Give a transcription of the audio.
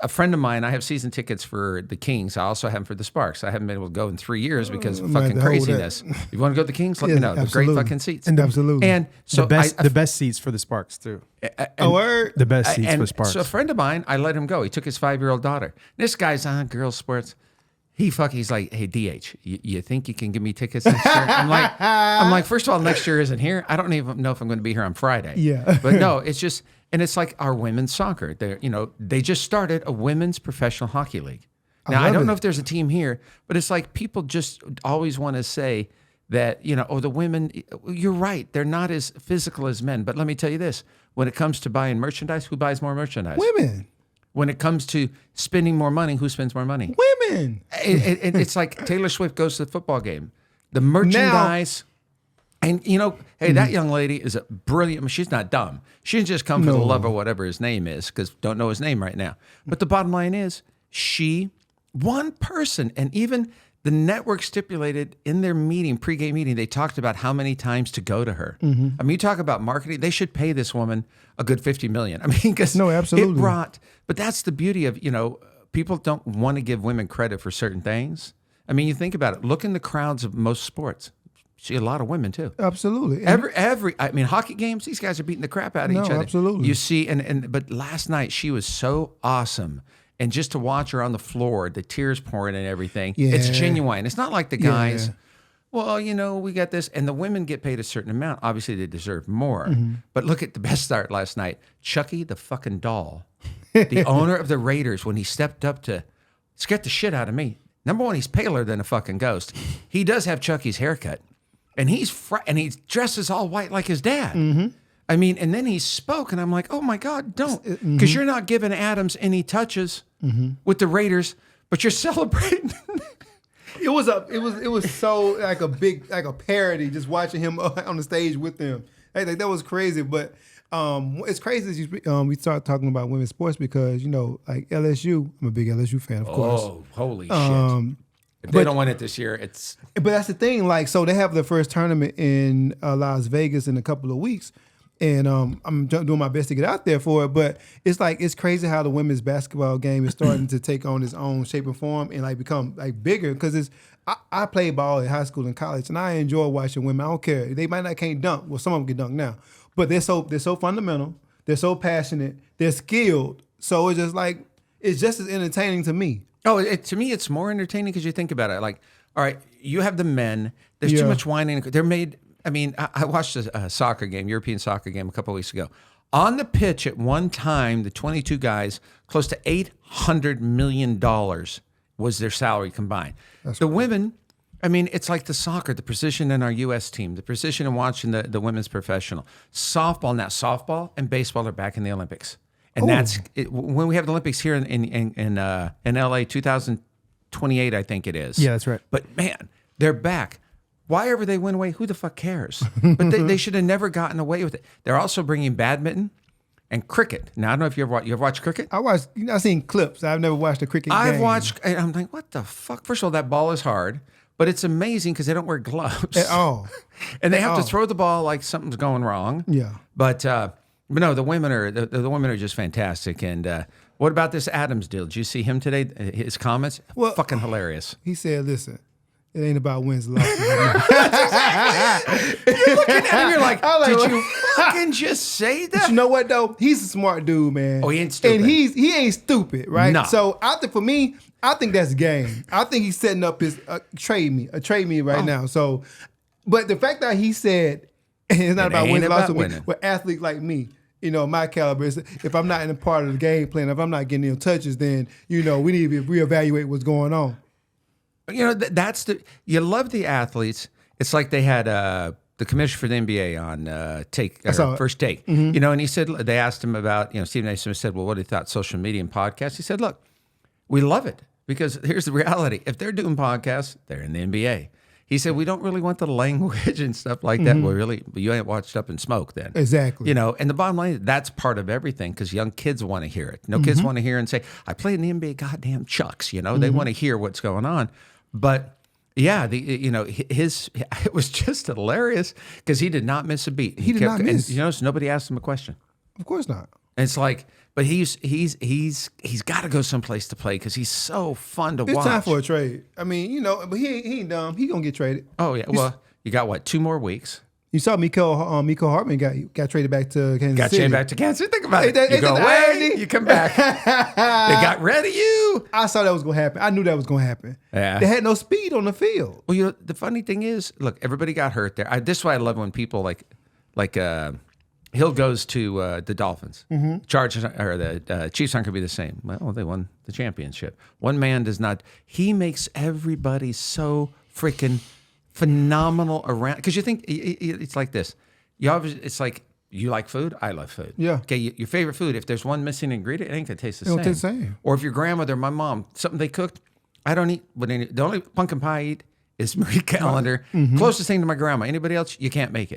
A friend of mine, I have season tickets for the Kings. I also have them for the Sparks. I haven't been able to go in 3 years because of fucking craziness. You want to go to the Kings? Let me know. They're great fucking seats. And absolutely. And so the best seats for the Sparks too. The best seats for Sparks. So a friend of mine, I let him go. He took his 5-year-old daughter. This guy's on girls sports. He's like, hey, DH, you think you can give me tickets next year? I'm like, first of all, next year isn't here. I don't even know if I'm going to be here on Friday. Yeah. But no, it's just, and it's like our women's soccer. They just started a women's professional hockey league. Now, I don't know if there's a team here, but it's like people just always want to say that, the women, you're right. They're not as physical as men. But let me tell you this, when it comes to buying merchandise, who buys more merchandise? Women. When it comes to spending more money, who spends more money? Women. And it's like Taylor Swift goes to the football game. The merchandise. And, hey, that young lady is a brilliant. She's not dumb. She didn't just come for the love of whatever his name is, because don't know his name right now. But the bottom line is, one person, and even the network stipulated in their pregame meeting, they talked about how many times to go to her. I mean, you talk about marketing, they should pay this woman a good $50 million. I mean, because absolutely. But that's the beauty of, people don't want to give women credit for certain things. I mean, you think about it. Look in the crowds of most sports. See a lot of women too. Absolutely. Hockey games, these guys are beating the crap out of each other. Absolutely. You see, but last night she was so awesome. And just to watch her on the floor, the tears pouring and everything, it's genuine. It's not like the guys, we got this. And the women get paid a certain amount. Obviously, they deserve more. But look at the best start last night. Chucky the fucking doll, the owner of the Raiders, when he stepped up to scared the shit out of me. Number one, he's paler than a fucking ghost. He does have Chucky's haircut. And he dresses all white like his dad. I mean, and then he spoke, and I'm like, oh my God, don't, because you're not giving Adams any touches with the Raiders, but you're celebrating. It was so like a parody, just watching him on the stage with them. Like that was crazy. But it's crazy that we start talking about women's sports because like LSU, I'm a big LSU fan, of course. Oh, holy shit! If they don't win it this year, it's. But that's the thing. Like, so they have their first tournament in Las Vegas in a couple of weeks. And I'm doing my best to get out there for it, but it's crazy how the women's basketball game is starting to take on its own shape and form and like become like bigger. Because I played ball in high school and college, and I enjoy watching women. I don't care, they might not can't dunk. Well, some of them can dunk now, but they're so fundamental. They're so passionate. They're skilled. So it's just as entertaining to me. Oh, to me, it's more entertaining because you think about it. Like, all right, you have the men. There's too much whining. They're made. I mean, I watched a soccer game, European soccer game, a couple of weeks ago. On the pitch at one time, the 22 guys, close to $800 million was their salary combined. The women, I mean, it's like the soccer, the precision in our U.S. team, the precision in watching the women's professional. Softball and baseball are back in the Olympics. And that's when we have the Olympics here in L.A. 2028, I think it is. Yeah, that's right. But man, they're back. Why ever they went away, who the fuck cares? But they should have never gotten away with it. They're also bringing badminton and cricket. Now, I don't know if you ever watched cricket? I've seen clips. I've never watched a cricket game. I've watched, and I'm like, what the fuck? First of all, that ball is hard, but it's amazing because they don't wear gloves. At all. And they have to throw the ball like something's going wrong. Yeah. But no, the women are just fantastic. And what about this Adams deal? Did you see him today? His comments? Well, fucking hilarious. He said, listen, it ain't about wins and losses. You're looking at him, you're like, did you fucking just say that? But you know what, though? He's a smart dude, man. Oh, he ain't stupid. And he ain't stupid, right? No. So, for me, I think that's game. I think he's setting up his trade me right now. So, but the fact that he said, it's not about winning, losses with athletes like me. My caliber is if I'm not in a part of the game plan, if I'm not getting any touches, then, we need to reevaluate what's going on. You love the athletes. It's like they had the commissioner for the NBA on First Take. Mm-hmm. And he said, they asked him about, Stephen A. Smith said, well, what he thought social media and podcasts. He said, look, we love it because here's the reality. If they're doing podcasts, they're in the NBA. He said, we don't really want the language and stuff like that. Well, you ain't watched Up in Smoke then. Exactly. And the bottom line is that's part of everything because young kids want to hear it. Kids want to hear and say, I played in the NBA, goddamn Chucks. They want to hear what's going on. But yeah, it was just hilarious because he did not miss a beat. He did not miss. And nobody asked him a question. Of course not. it's like, but he's got to go someplace to play because he's so fun to watch. It's time for a trade. I mean, but he ain't dumb. He gonna get traded. Oh yeah. Well, you got what? 2 more weeks. You saw Miko Hartman got traded back to Kansas City. Got traded back to Kansas City. Think about it. You go away, you come back. They got rid of you. I saw that was going to happen. I knew that was going to happen. Yeah. They had no speed on the field. Well, the funny thing is, look, everybody got hurt there. This is why I love when people like Hill goes to the Dolphins. Mm-hmm. Chargers or the Chiefs aren't going to be the same. Well, they won the championship. One man does not. He makes everybody so freaking phenomenal around, because you think it's like this. It's like you like food, I love food. Yeah. Okay, your favorite food. If there's one missing ingredient, it ain't gonna taste the same. It don't taste the same. Or if your grandmother, my mom, something they cooked, I don't eat. But the only pumpkin pie I eat is Marie Callender. Mm-hmm. Closest thing to my grandma. Anybody else, you can't make it.